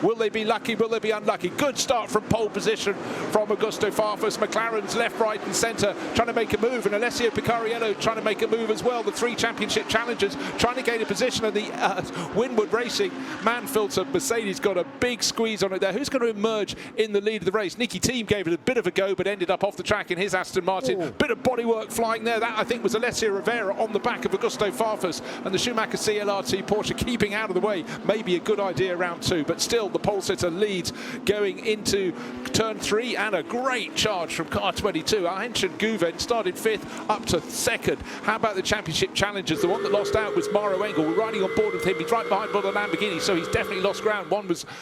Will they be lucky? Will they be unlucky? Good start from pole position from Augusto Farfus. McLaren's left, right and centre trying to make a move, and Alessio Picariello trying to make a move as well. The three championship challengers trying to gain a position, and the Winwood Racing Manfilter Mercedes got a big squeeze on it there. Who's going to emerge in the lead of the race? Nicky Thiem gave it a bit of a go, but ended up off the track in his Aston Martin. Ooh. Bit of bodywork flying there. That, I think, was Alessio Rivera on the back of Augusto Farfus, and the Schumacher CLRT Porsche keeping out of the way. Maybe a good idea round two, but still the pole sitter leads going into turn 3, and a great charge from car 22. Our Henschen Guven started 5th up to 2nd. How about the championship challengers? The one that lost out was Maro Engel. We're riding on board with him. He's right behind the Lamborghini, so he's definitely lost ground.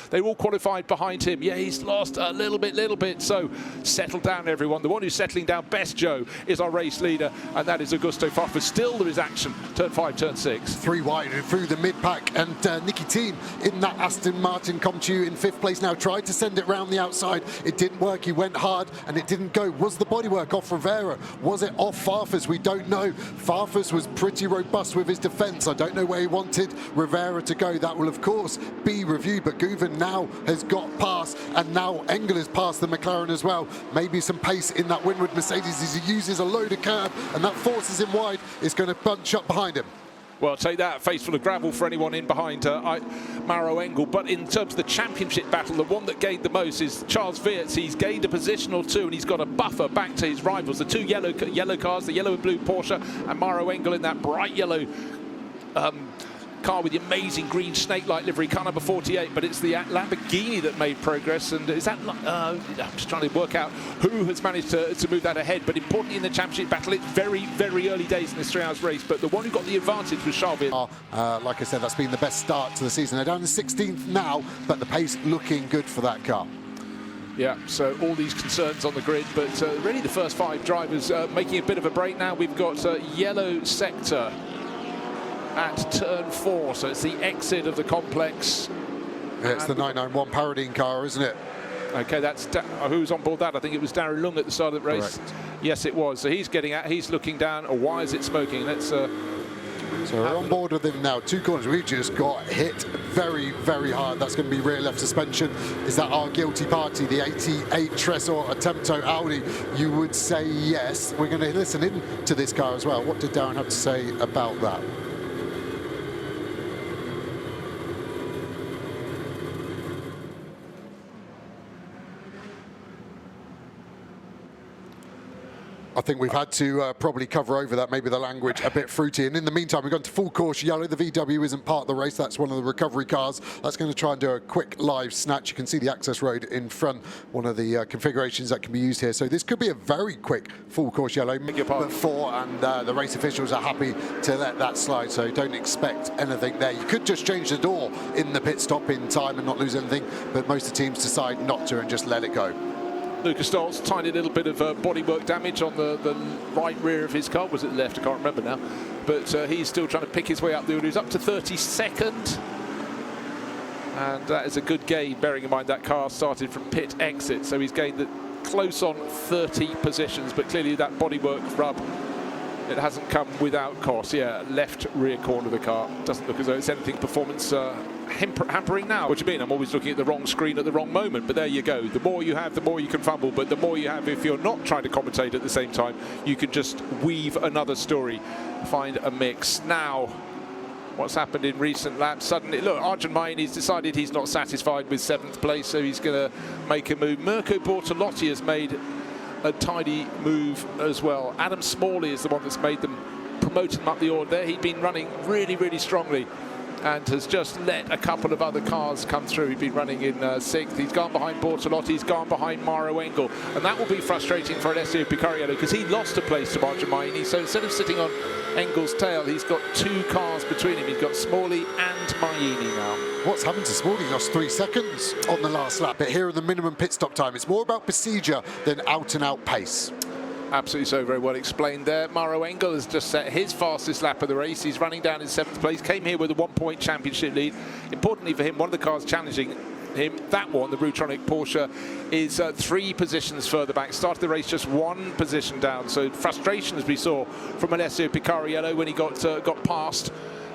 They all qualified behind him. Yeah, he's lost a little bit. So settle down, everyone. The one who's settling down best, Joe, is our race leader, and that is Augusto Farfus. Still there is action. Turn 5, turn 6. 3 wide through the mid-pack, and Nicky Thiem in that Aston Martin come to you in 5th place now. Tried to send it round the outside. It didn't work. He went hard and it didn't go. Was the bodywork off Rivera? Was it off Farfus? We don't know. Farfus was pretty robust with his defence. I don't know where he wanted Rivera to go. That will, of course, be reviewed. But Guven now has got past, and now Engel has passed the McLaren as well. Maybe some pace in that Winwood Mercedes as he uses a load of curb, and that forces him wide. It's going to bunch up behind him. Well, take that, face full of gravel for anyone in behind Maro Engel. But in terms of the championship battle, the one that gained the most is Charles Weerts. He's gained a position or two, and he's got a buffer back to his rivals. The two yellow cars, the yellow and blue Porsche, and Maro Engel in that bright yellow car with the amazing green snake-like livery, car number 48, but it's the Lamborghini that made progress. And is that I'm just trying to work out who has managed to move that ahead. But importantly in the championship battle, it's very early days in this 3 hours race, but the one who got the advantage was Charles Weerts. Like I said, that's been the best start to the season. They're down to 16th now, but the pace looking good for that car. Yeah, so all these concerns on the grid, but really the first 5 drivers making a bit of a break now. We've got yellow sector at turn 4, so it's the exit of the complex. Yeah, it's the 991 Paradine car, isn't it? Okay, that's who's on board that? I think it was Darren Lung at the start of the race. Correct. Yes, it was. So he's getting out, he's looking down. Oh, why is it smoking? Let's so we're on board with him now. 2 corners. We just got hit very hard. That's going to be rear left suspension. Is that our guilty party, the 88 Tresor Attempto Audi? You would say yes. We're going to listen in to this car as well. What did Darren have to say about that? I think we've had to probably cover over that, maybe the language a bit fruity. And in the meantime, we've gone to full course yellow. The VW isn't part of the race. That's one of the recovery cars. That's going to try and do a quick live snatch. You can see the access road in front, one of the configurations that can be used here. So this could be a very quick full course yellow. But 4, and the race officials are happy to let that slide. So don't expect anything there. You could just change the door in the pit stop in time and not lose anything. But most of the teams decide not to and just let it go. Lucas Stoll's tiny little bit of bodywork damage on the right rear of his car. Was it left? I can't remember now. But he's still trying to pick his way up the order. He's up to 32nd. And that is a good gain, bearing in mind that car started from pit exit. So he's gained close on 30 positions. But clearly that bodywork rub, it hasn't come without cost. Yeah, left rear corner of the car. Doesn't look as though it's anything performance hampering now. What do you mean? I'm always looking at the wrong screen at the wrong moment, but there you go. The more you have, the more you can fumble, but the more you have, if you're not trying to commentate at the same time, you can just weave another story, find a mix. Now, what's happened in recent laps? Suddenly, look, Arjun Maini's decided he's not satisfied with 7th place, so he's going to make a move. Mirko Bortolotti has made a tidy move as well. Adam Smalley is the one that's made them, promoted them up the order there. He'd been running really strongly and has just let a couple of other cars come through. He'd been running in 6th. He's gone behind Bortolotti, he's gone behind Maro Engel. And that will be frustrating for Alessio Picariello because he lost a place to Arjun Maini. So instead of sitting on Engel's tail, he's got 2 cars between him. He's got Smalley and Maini now. What's happened to Smalley? He lost 3 seconds on the last lap. But here in the minimum pit stop time, it's more about procedure than out-and-out pace. Absolutely so, very well explained there. Maro Engel has just set his fastest lap of the race. He's running down in 7th place, came here with a 1-point championship lead. Importantly for him, one of the cars challenging him, that one, the Rutronic Porsche, is 3 positions further back. Started the race just 1 position down. So frustration, as we saw from Alessio Picariello when he got past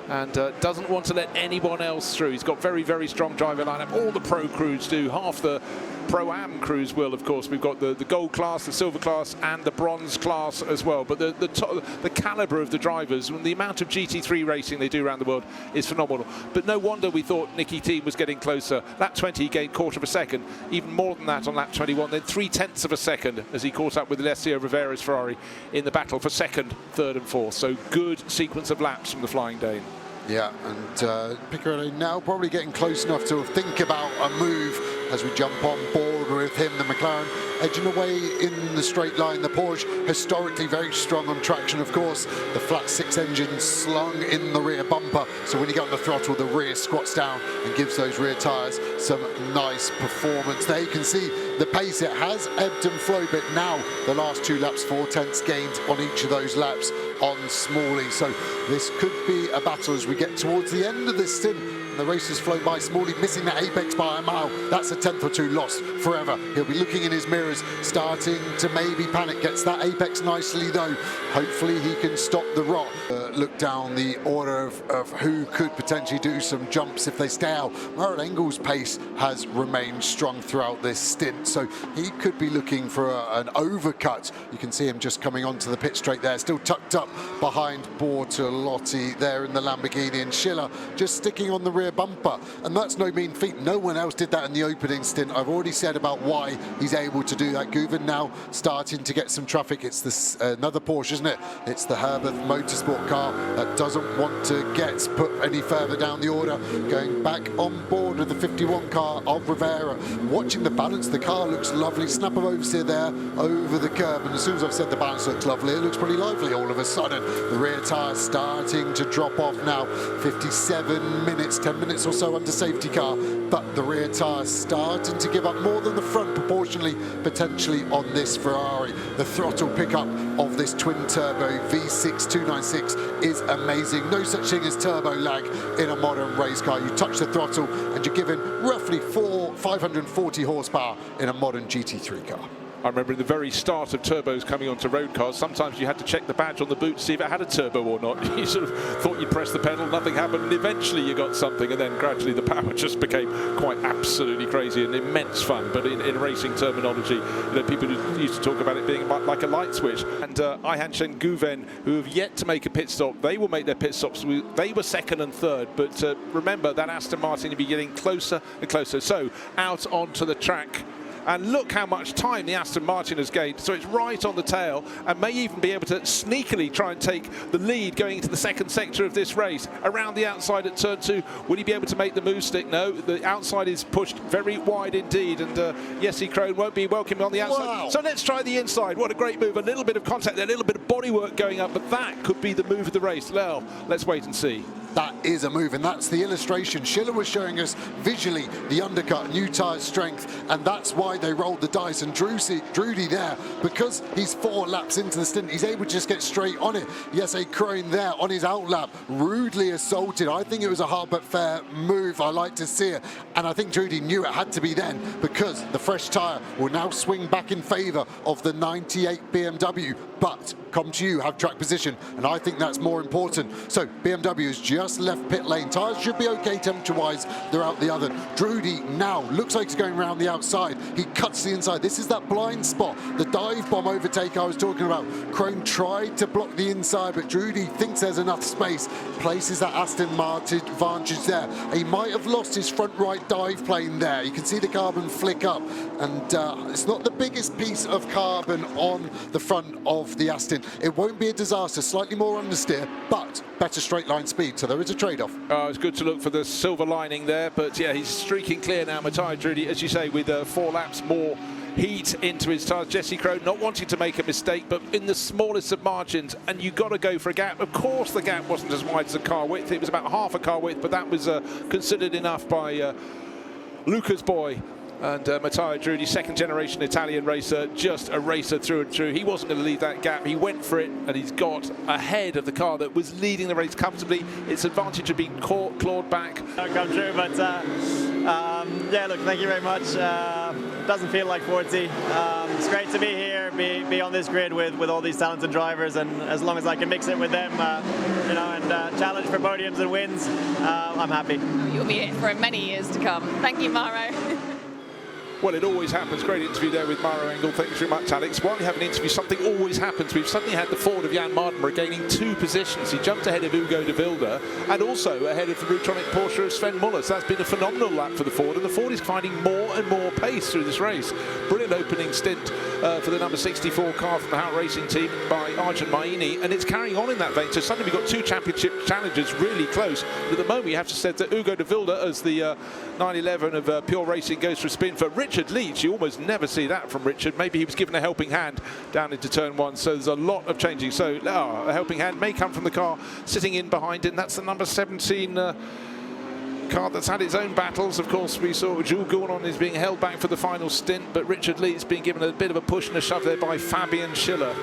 and doesn't want to let anyone else through. He's got very, very strong driver lineup. All the pro crews do. Half the Pro-Am crews will, of course. We've got the gold class, the silver class, and the bronze class as well. But the calibre of the drivers and the amount of GT3 racing they do around the world is phenomenal. But no wonder we thought Nicky Team was getting closer. Lap 20, he gained quarter of a second. Even more than that on lap 21. Then 3/10 of a second as he caught up with Alessio Rivera's Ferrari in the battle for second, third, and fourth. So good sequence of laps from the Flying Dane. Yeah, and Picarelli now probably getting close enough to think about a move as we jump on board with him. The McLaren edging away in the straight line. The Porsche historically very strong on traction, of course. The flat six engine slung in the rear bumper, so when you get on the throttle, the rear squats down and gives those rear tyres some nice performance. There you can see the pace. It has ebbed and flowed, but now the last 2 laps, 4/10 gained on each of those laps on Smalley. So this could be a battle as we get towards the end of this stint. The race has flown by. Smalley missing that apex by a mile. That's a 10th or 2 lost forever. He'll be looking in his mirrors, starting to maybe panic. Gets that apex nicely though. Hopefully he can stop the rot. Look down the order of who could potentially do some jumps if they stay out. Murray Engel's pace has remained strong throughout this stint, so he could be looking for an overcut. You can see him just coming onto the pit straight there, still tucked up behind Bortolotti there in the Lamborghini, and Schiller just sticking on the rear bumper, and that's no mean feat. No one else did that in the opening stint. I've already said about why he's able to do that. Guven now starting to get some traffic. It's this another Porsche, isn't it? It's the Herbert Motorsport car that doesn't want to get put any further down the order. Going back on board with the 51 car of Rivera. Watching the balance, the car looks lovely. Snap of oversteer there over the curb, and as soon as I've said the balance looks lovely, it looks pretty lively all of a sudden. The rear tyre starting to drop off now. 57 minutes, 10 minutes or so under safety car, but the rear tyre starting to give up more than the front proportionally, potentially on this Ferrari. The throttle pickup of this twin turbo V6 296 is amazing. No such thing as turbo lag in a modern race car. You touch the throttle and you're given roughly 540 horsepower in a modern GT3 car. I remember in the very start of turbos coming onto road cars, sometimes you had to check the badge on the boot to see if it had a turbo or not. You sort of thought you'd press the pedal, nothing happened, and eventually you got something, and then gradually the power just became quite absolutely crazy and immense fun. But in racing terminology, you know, people used to talk about it being like a light switch. And Ayhancan and Guven, who have yet to make a pit stop, they will make their pit stops. They were second and third, but remember that Aston Martin will be getting closer and closer. So out onto the track. And look how much time the Aston Martin has gained. So it's right on the tail and may even be able to sneakily try and take the lead going into the second sector of this race. Around the outside at turn 2, will he be able to make the move stick? No, the outside is pushed very wide indeed. And Jesse Krohn won't be welcome on the outside. Wow. So let's try the inside. What a great move. A little bit of contact there, a little bit of bodywork going up. But that could be the move of the race. Well, let's wait and see. That is a move, and that's the illustration. Schiller was showing us visually the undercut, new tyre strength, and that's why they rolled the dice. And Drudy there, because he's 4 laps into the stint, he's able to just get straight on it. Yes, a Krohn there on his outlap, rudely assaulted. I think it was a hard but fair move. I like to see it, and I think Drudy knew it had to be then, because the fresh tyre will now swing back in favour of the 98 BMW. But come to you, have track position, and I think that's more important. So BMW has just left pit lane. Tyres should be okay temperature-wise. They're out the other. Drudy now looks like he's going around the outside. He cuts the inside. This is that blind spot, the dive bomb overtake I was talking about. Krohn tried to block the inside, but Drudy thinks there's enough space. Places that Aston Martin advantage there. He might have lost his front right dive plane there. You can see the carbon flick up, and it's not the biggest piece of carbon on the front of the Aston. It won't be a disaster, slightly more understeer, but better straight line speed, so there is a trade-off. It's good to look for the silver lining there, but yeah, he's streaking clear now, Matthias Drudy, as you say, with 4 laps more heat into his tyres. Jesse Krohn not wanting to make a mistake, but in the smallest of margins, and you've got to go for a gap. Of course the gap wasn't as wide as a car width, it was about half a car width, but that was considered enough by Luca's boy. And Matteo Drudy, second generation Italian racer, just a racer through and through. He wasn't going to leave that gap. He went for it, and he's got ahead of the car that was leading the race comfortably. It's advantage of being clawed back. Come true, but Yeah, look, thank you very much. Doesn't feel like 40. It's great to be here, be on this grid with all these talented drivers, and as long as I can mix it with them, you know, and challenge for podiums and wins, I'm happy. You'll be here for many years to come. Thank you, Maro. Well, it always happens. Great interview there with Maro Engel. Thanks very much, Alex. While you have an interview, something always happens. We've suddenly had the Ford of Jan Mardenborough gaining 2 positions. He jumped ahead of Ugo de Wilde and also ahead of the Rutronic Porsche of Sven Muller. So that's been a phenomenal lap for the Ford, and the Ford is finding more and more pace through this race. Brilliant opening stint for the number 64 car from the Hout Racing team by Arjun Maini, and it's carrying on in that vein. So suddenly we've got 2 championship challengers really close. But at the moment, you have to say that Ugo de Wilde, as the 911 of Pure Racing, goes for a spin for Richard Leach. You almost never see that from Richard. Maybe he was given a helping hand down into turn 1. So there's a lot of changing. So a helping hand may come from the car sitting in behind it. And that's the number 17 car that's had its own battles. Of course, we saw Jules Gournon is being held back for the final stint, but Richard Leach is being given a bit of a push and a shove there by Fabian Schiller.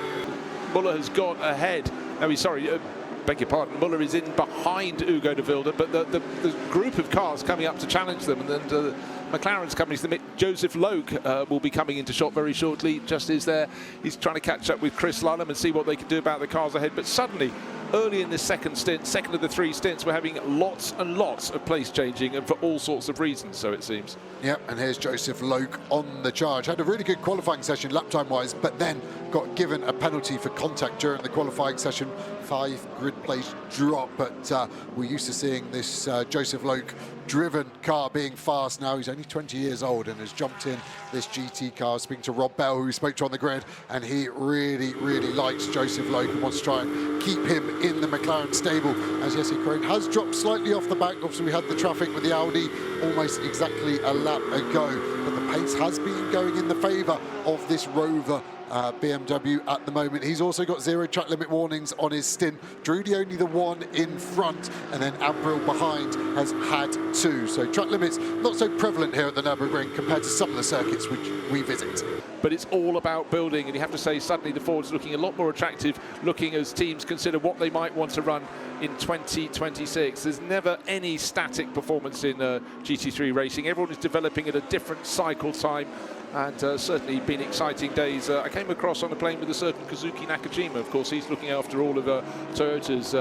Muller has got ahead. No, beg your pardon, Muller is in behind Ugo de Wilde, but the group of cars coming up to challenge them, and then McLaren's coming to the Joseph Loke will be coming into shot very shortly. Just is there. He's trying to catch up with Chris Lulham and see what they can do about the cars ahead. But suddenly, early in this second stint, second of the 3 stints, we're having lots and lots of place changing, and for all sorts of reasons, so it seems. Yep, and here's Joseph Loke on the charge. Had a really good qualifying session lap time wise, but then got given a penalty for contact during the qualifying session. 5 grid place drop, but we're used to seeing this Joseph Loke driven car being fast. Now he's only 20 years old and has jumped in this GT car. Speaking to Rob Bell, who we spoke to on the grid, and he really likes Joseph Loke and wants to try and keep him in the McLaren stable, as Jesse Krohn has dropped slightly off the back. Obviously we had the traffic with the Audi almost exactly a lap ago, but the pace has been going in the favour of this Rover BMW at the moment. He's also got 0 track limit warnings on his stint. Drudy only the 1 in front, and then Abril behind has had 2. So track limits not so prevalent here at the Nürburgring compared to some of the circuits which we visit. But it's all about building, and you have to say suddenly the Ford's looking a lot more attractive, looking as teams consider what they might want to run in 2026. There's never any static performance in GT3 racing. Everyone is developing at a different cycle time, and certainly been exciting days. I came across on a plane with a certain Kazuki Nakajima. Of course, he's looking after all of Toyota's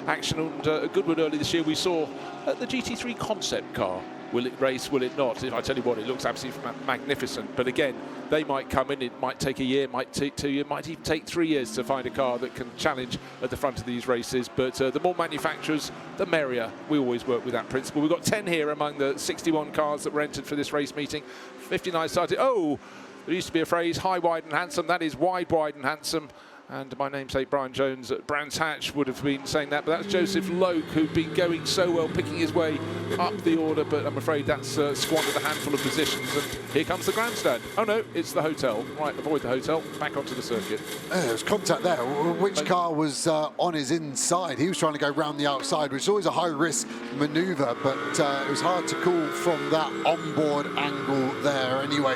action, and a good one early this year we saw the GT3 concept car. Will it race, will it not? I tell you what, it looks absolutely magnificent. But again, they might come in, it might take a year, might take 2 years, might even take 3 years to find a car that can challenge at the front of these races. But the more manufacturers, the merrier. We always work with that principle. We've got 10 here among the 61 cars that were entered for this race meeting. 59 started. Oh, there used to be a phrase, high, wide and handsome. That is wide, and handsome. And my namesake Brian Jones at Brands Hatch would have been saying that, but that's Joseph Loke, who'd been going so well, picking his way up the order, but I'm afraid that's squandered a handful of positions, and here comes the grandstand. Oh no, it's the hotel. Right, avoid the hotel, back onto the circuit. There's contact there. Which car was on his inside? He was trying to go round the outside, which is always a high-risk manoeuvre, but it was hard to call from that onboard angle there anyway.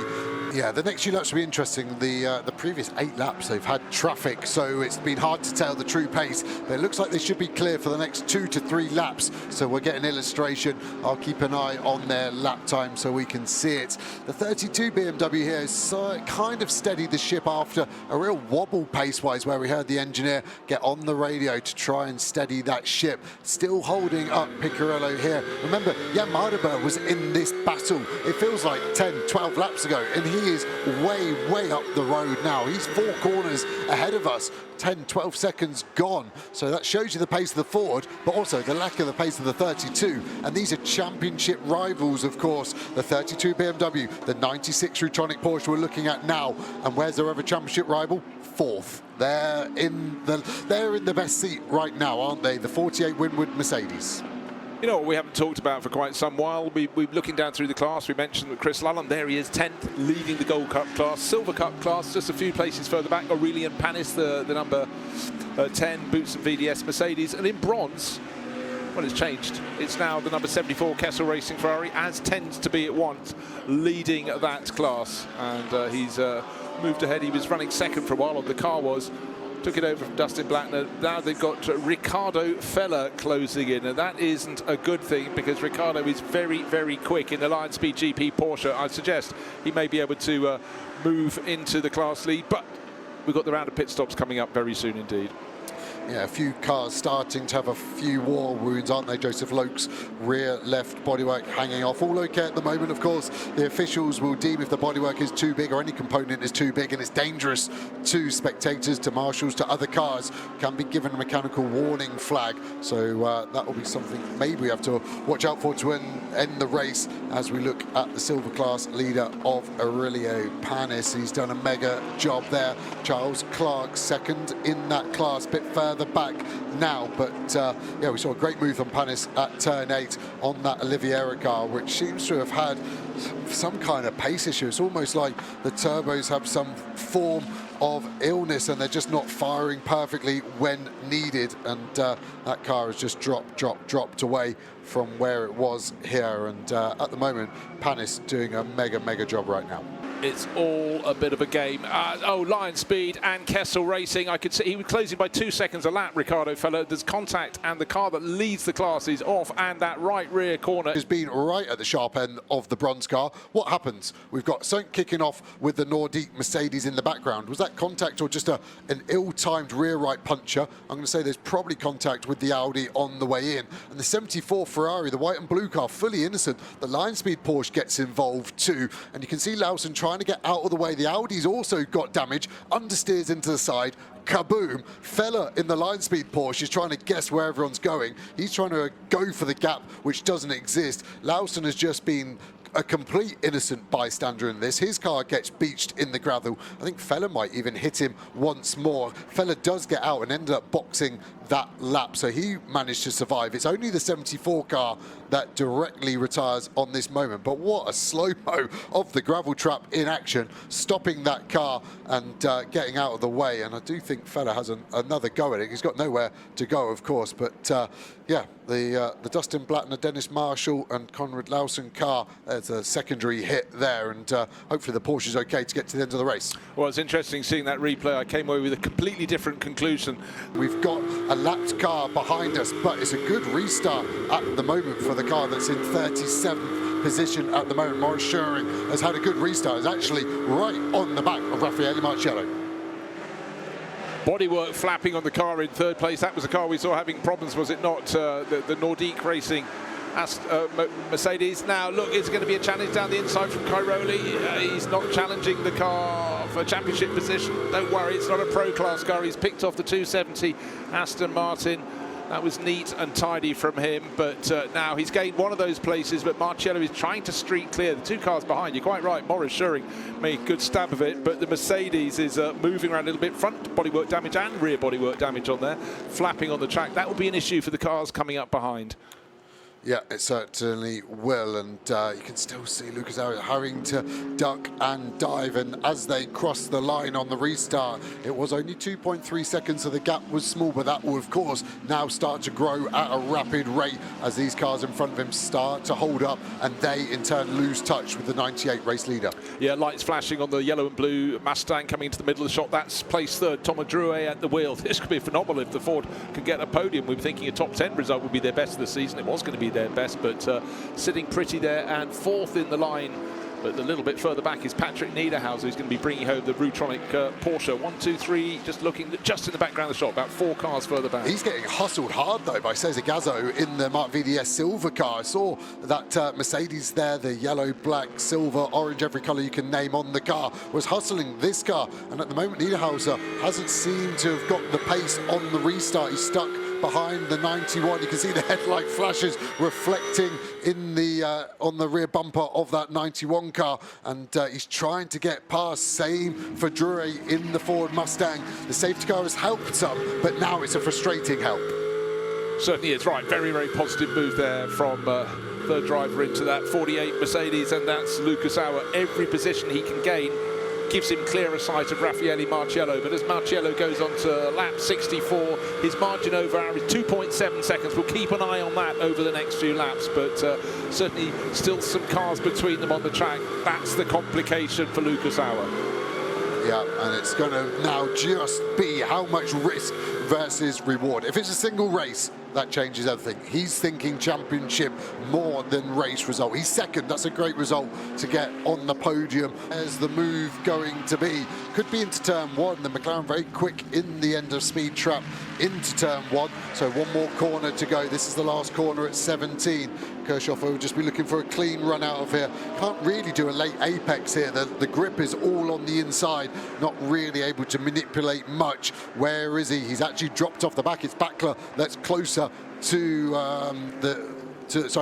Yeah, the next few laps will be interesting. The previous 8 laps, they've had traffic, so it's been hard to tell the true pace. But it looks like they should be clear for the next 2 to 3 laps. So we'll get an illustration. I'll keep an eye on their lap time so we can see it. The 32 BMW here is kind of steadied the ship after a real wobble pace-wise, where we heard the engineer get on the radio to try and steady that ship. Still holding up Piccarello here. Remember, Jan Mardenborough was in this battle. It feels like 10, 12 laps ago, and he is way up the road now. He's 4 corners ahead of us, 10, 12 seconds gone. So that shows you the pace of the Ford, but also the lack of the pace of the 32. And these are championship rivals, of course. The 32 BMW, the 96 Rutronic Porsche we're looking at now. And where's their other championship rival? 4th. They're in the best seat right now, aren't they? The 48 Winwood Mercedes. You know what we haven't talked about for quite some while? We're looking down through the class. We mentioned that Chris Lulham, there he is, 10th, leading the Gold Cup class. Silver Cup class, just a few places further back. Aurelian Panis, the number 10, Boots and VDS Mercedes. And in bronze, well, it's changed. It's now the number 74 Kessel Racing Ferrari, as tends to be at once, leading that class. And he's moved ahead. He was running second for a while, or the car was, took it over from Dustin Blattner. Now they've got Riccardo Feller closing in, and that isn't a good thing because Riccardo is very, very quick in the Lion Speed GP Porsche. I suggest he may be able to move into the class lead, but we've got the round of pit stops coming up very soon indeed. Yeah, a few cars starting to have a few war wounds, aren't they? Joseph Loke's rear left bodywork hanging off. All okay at the moment, of course. The officials will deem if the bodywork is too big or any component is too big and it's dangerous to spectators, to marshals, to other cars, can be given a mechanical warning flag. So that will be something maybe we have to watch out for to end the race as we look at the silver class leader of Aurelio Panis. He's done a mega job there. Charles Clark second in that class, bit further back now, but yeah, we saw a great move on Panis at turn 8 on that Oliveira car, which seems to have had some kind of pace issue. It's almost like the turbos have some form of illness and they're just not firing perfectly when needed, and that car has just dropped away from where it was here, and at the moment Panis doing a mega job right now. It's all a bit of a game. Lion Speed and Kessel Racing. I could see he was closing by 2 seconds a lap, Riccardo Feller. There's contact and the car that leads the class is off, and that right rear corner has been right at the sharp end of the bronze car. What happens? We've got something kicking off with the Nordique Mercedes in the background. Was that contact or just an ill-timed rear right puncher? I'm going to say there's probably contact with the Audi on the way in. And the 74 Ferrari, the white and blue car, fully innocent. The Lion Speed Porsche gets involved too, and you can see Lawson trying to get out of the way. The Audi's also got damage, understeers into the side, kaboom. Feller in the Lion Speed Porsche is trying to guess where everyone's going. He's trying to go for the gap, which doesn't exist. Lawson has just been a complete innocent bystander in this. His car gets beached in the gravel. I think Feller might even hit him once more. Feller does get out and ended up boxing that lap, so he managed to survive. It's only the 74 car that directly retires on this moment, but what a slow-mo of the gravel trap in action, stopping that car and getting out of the way. And I do think Feller has another go at it. He's got nowhere to go, of course, but yeah, the Dustin Blattner, Dennis Marshall and Conrad Lawson car, there's a secondary hit there, and hopefully the Porsche is okay to get to the end of the race. Well, it's interesting seeing that replay. I came away with a completely different conclusion. We've got a lapped car behind us, but it's a good restart at the moment for the car that's in 37th position at the moment. Maurice Schöring has had a good restart. It's actually right on the back of Raffaele Marciello. Bodywork flapping on the car in third place. That was the car we saw having problems, was it not? The Nordique Racing Mercedes. Now, look, it's going to be a challenge down the inside from Cairoli. He's not challenging the car for championship position. Don't worry, it's not a pro class car. He's picked off the 270 Aston Martin. That was neat and tidy from him, but now he's gained one of those places, but Marciello is trying to streak clear. The two cars behind, you're quite right, Maurice Schöring made a good stab of it, but the Mercedes is moving around a little bit, front bodywork damage and rear bodywork damage on there, flapping on the track. That will be an issue for the cars coming up behind. Yeah, it certainly will, and you can still see Lucas Arias hurrying to duck and dive, and as they cross the line on the restart, it was only 2.3 seconds, so the gap was small, but that will, of course, now start to grow at a rapid rate as these cars in front of him start to hold up, and they, in turn, lose touch with the 98 race leader. Yeah, lights flashing on the yellow and blue Mustang coming into the middle of the shot. That's place third, Thomas Drouet at the wheel. This could be phenomenal if the Ford can get a podium. We were thinking a top 10 result would be their best of the season. It was going to be their best, but sitting pretty there and fourth in the line. But a little bit further back is Patrick Niederhauser, who's going to be bringing home the Rutronic Porsche. 1, 2, 3, just looking just in the background of the shot, about 4 cars further back. He's getting hustled hard, though, by Cesar Gazzo in the Mark VDS silver car. I saw that Mercedes there, the yellow, black, silver, orange, every colour you can name on the car, was hustling this car. And at the moment, Niederhauser hasn't seemed to have got the pace on the restart. He's stuck behind the 91. You can see the headlight flashes reflecting in the on the rear bumper of that 91 car, and he's trying to get past. Same for Drouet in the Ford Mustang. The safety car has helped some, but now it's a frustrating help. Certainly is, right. Very, very positive move there from third driver into that 48 Mercedes, and that's Lucas Auer. Every position he can gain gives him clearer sight of Raffaele Marciello, but as Marciello goes on to lap 64, his margin over Auer is 2.7 seconds. We'll keep an eye on that over the next few laps, but certainly still some cars between them on the track. That's the complication for Lucas Auer. Yeah, and it's going to now just be how much risk versus reward. If it's a single race, that changes everything. He's thinking championship more than race result. He's second. That's a great result to get on the podium. There's the move going to be. Could be into turn one. The McLaren very quick in the end of speed trap into turn one. So one more corner to go. This is the last corner at 17. Kirchhoff will just be looking for a clean run out of here. Can't really do a late apex here. The grip is all on the inside. Not really able to manipulate much. Where is he? He's actually dropped off the back. It's Backler that's closer to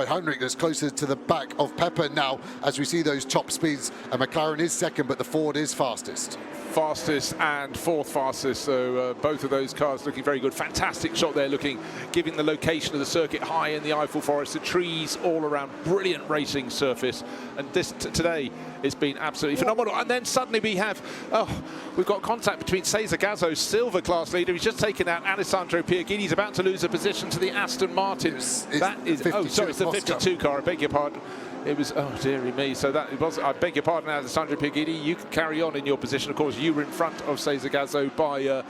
Heinrich that's closer to the back of Pepper now as we see those top speeds. And McLaren is second, but the Ford is fastest. Fastest and fourth fastest, so both of those cars looking very good. Fantastic shot there, giving the location of the circuit high in the Eiffel Forest, the trees all around, brilliant racing surface. And this today it's been absolutely phenomenal. And then suddenly we've got contact between Cesar Gazzo's silver class leader. He's just taken out Alessandro Pierguidi. He's about to lose a position to the Aston Martin. It's the 52 car. I beg your pardon. It was, oh dearie me, so that it was, I beg your pardon, Alessandro Pierguidi, you can carry on in your position. Of course, you were in front of Cesar Gazzo by,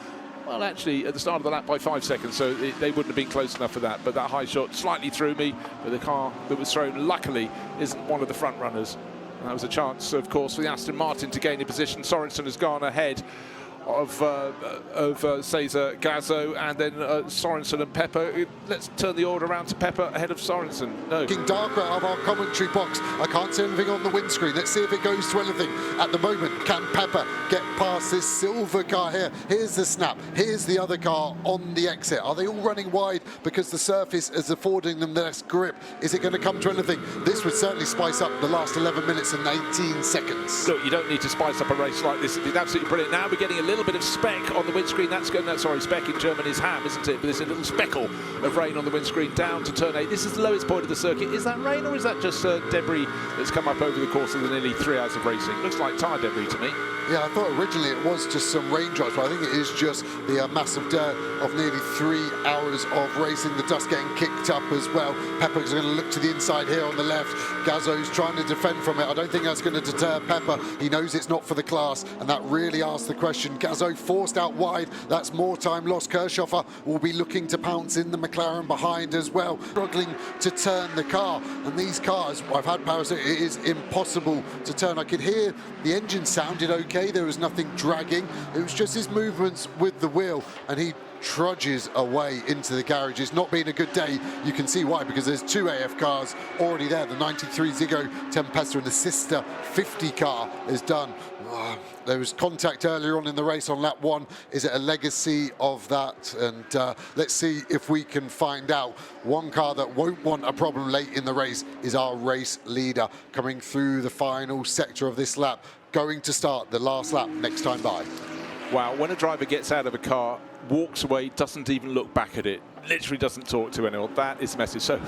well, actually, at the start of the lap by 5 seconds, so they wouldn't have been close enough for that. But that high shot slightly threw me, but the car that was thrown, luckily, isn't one of the front runners. And that was a chance, of course, for the Aston Martin to gain a position. Sorensen has gone ahead of Cesar Gazzo, and then Sorensen and Pepper. Let's turn the order around to Pepper ahead of Sorensen. No. Looking darker out of our commentary box. I can't see anything on the windscreen. Let's see if it goes to anything. At the moment, can Pepper get past this silver car here? Here's the snap. Here's the other car on the exit. Are they all running wide because the surface is affording them less grip? Is it going to come to anything? This would certainly spice up the last 11 minutes and 19 seconds. Look, you don't need to spice up a race like this. It's absolutely brilliant. Now we're getting a little bit of speck on the windscreen. Speck in German is ham, isn't it? But there's a little speckle of rain on the windscreen down to turn 8. This is the lowest point of the circuit. Is that rain or is that just debris that's come up over the course of the nearly 3 hours of racing? Looks like tyre debris to me. Yeah, I thought originally it was just some raindrops, but I think it is just the massive dirt of nearly 3 hours of racing. The dust getting kicked up as well. Pepper's going to look to the inside here on the left. Gazzo's trying to defend from it. I don't think that's going to deter Pepper. He knows it's not for the class, and that really asks the question. Gazzo forced out wide. That's more time lost. Kirchhoff will be looking to pounce in the McLaren behind as well, struggling to turn the car. And these cars, I've had Paris, it is impossible to turn. I could hear the engine sounded okay. There was nothing dragging. It was just his movements with the wheel, and he trudges away into the garage. It's not been a good day. You can see why, because there's 2 AF cars already there. The 93 Ziggo Tempesta and the sister 50 car is done. There was contact earlier on in the race on lap 1. Is it a legacy of that? And let's see if we can find out. One car that won't want a problem late in the race is our race leader coming through the final sector of this lap, going to start the last lap next time by. Wow, when a driver gets out of a car, walks away, doesn't even look back at it, literally doesn't talk to anyone, that is the message. So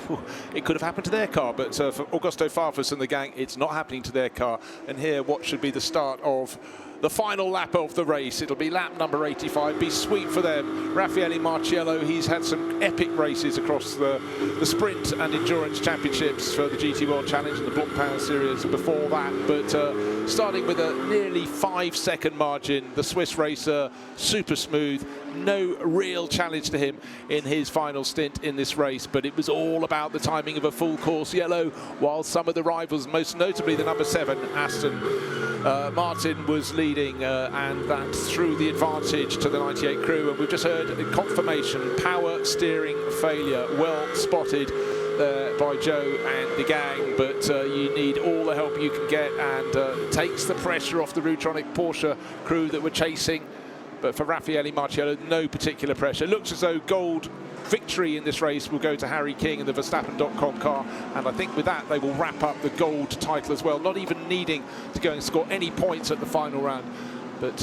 it could have happened to their car, but for Augusto Farfus and the gang, it's not happening to their car. And here, what should be the start of the final lap of the race. It'll be lap number 85. Be sweet for them. Raffaele Marciello, he's had some epic races across the sprint and endurance championships for the GT World Challenge and the Block Power Series before that. But starting with a nearly 5-second margin, the Swiss racer, super smooth. No real challenge to him in his final stint in this race, but it was all about the timing of a full course yellow, while some of the rivals, most notably the number 7, Aston Martin, was leading, and that threw the advantage to the 98 crew. And we've just heard confirmation, power steering failure, well spotted by Joe and the gang, but you need all the help you can get, and takes the pressure off the Rutronic Porsche crew that were chasing. But for Raffaele Marciello, no particular pressure. Looks as though gold victory in this race will go to Harry King and the Verstappen.com car, and I think with that they will wrap up the gold title as well, not even needing to go and score any points at the final round. But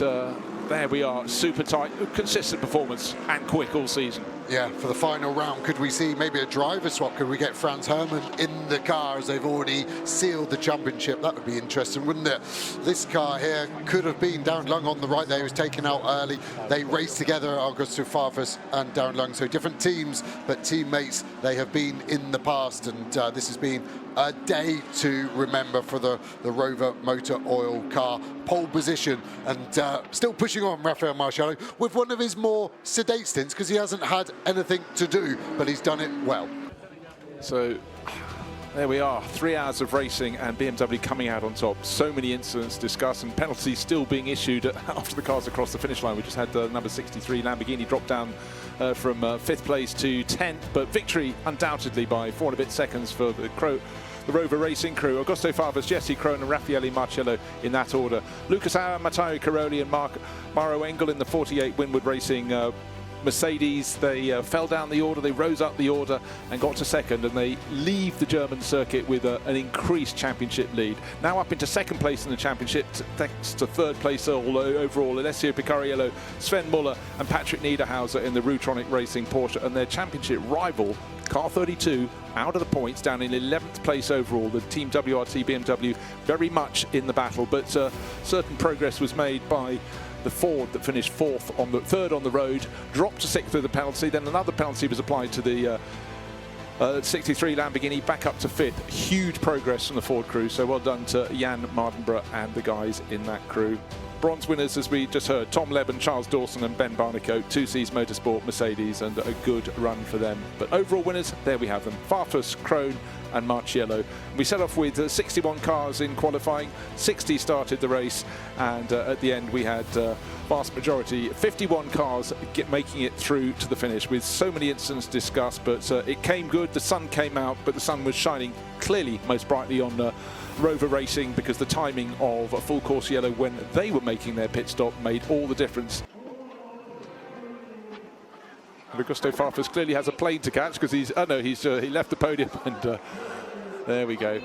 there we are, super tight, consistent performance and quick all season. Yeah, for the final round, could we see maybe a driver swap? Could we get Franz Herrmann in the car as they've already sealed the championship? That would be interesting, wouldn't it? This car here could have been Darren Lung on the right there. He was taken out early. They raced together, Augusto Farfus and Darren Lung. So different teams, but teammates they have been in the past. And this has been A day to remember for the Rover Motor Oil car. Pole position, and still pushing on, Raffaele Marciello, with one of his more sedate stints, because he hasn't had anything to do, but he's done it well. So there we are, 3 hours of racing and BMW coming out on top. So many incidents discussed and penalties still being issued after the cars across the finish line. We just had the number 63 Lamborghini drop down from 5th place to 10th, but victory undoubtedly by 4 and a bit seconds for the Rover Racing crew. Augusto Favas, Jesse Krohn and Raffaele Marciello in that order. Lucas Auer, Matteo Caroli and Mauro Engel in the 48 Winward Racing Mercedes. They fell down the order, they rose up the order and got to second, and they leave the German circuit with an increased championship lead. Now up into second place in the championship, thanks to third place overall, Alessio Picariello, Sven Muller and Patrick Niederhauser in the Rutronic Racing Porsche, and their championship rival, Car 32, out of the points, down in 11th place overall. The Team WRT BMW very much in the battle, but certain progress was made by the Ford that finished third on the road, dropped to 6th with the penalty. Then another penalty was applied to the 63 Lamborghini, back up to 5th. Huge progress from the Ford crew, so well done to Jan Mardenborough and the guys in that crew. Bronze winners, as we just heard, Tom Leben, Charles Dawson and Ben Barnicoat, 2Cs Motorsport, Mercedes, and a good run for them. But overall winners, there we have them, Farfus, Krohn and Marciello. We set off with 61 cars in qualifying, 60 started the race, and at the end we had vast majority, 51 cars making it through to the finish, with so many incidents discussed, but it came good. The sun came out, but the sun was shining clearly most brightly on Rover Racing, because the timing of a full course yellow when they were making their pit stop made all the difference. Augusto Farfus clearly has a plane to catch, because he left the podium, and there we go.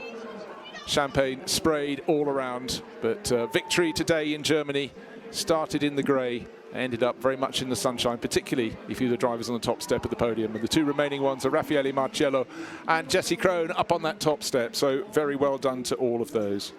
Champagne sprayed all around, but victory today in Germany. Started in the grey, ended up very much in the sunshine, particularly if you're the drivers on the top step of the podium. And the two remaining ones are Raffaele Marciello and Jesse Krohn up on that top step. So very well done to all of those.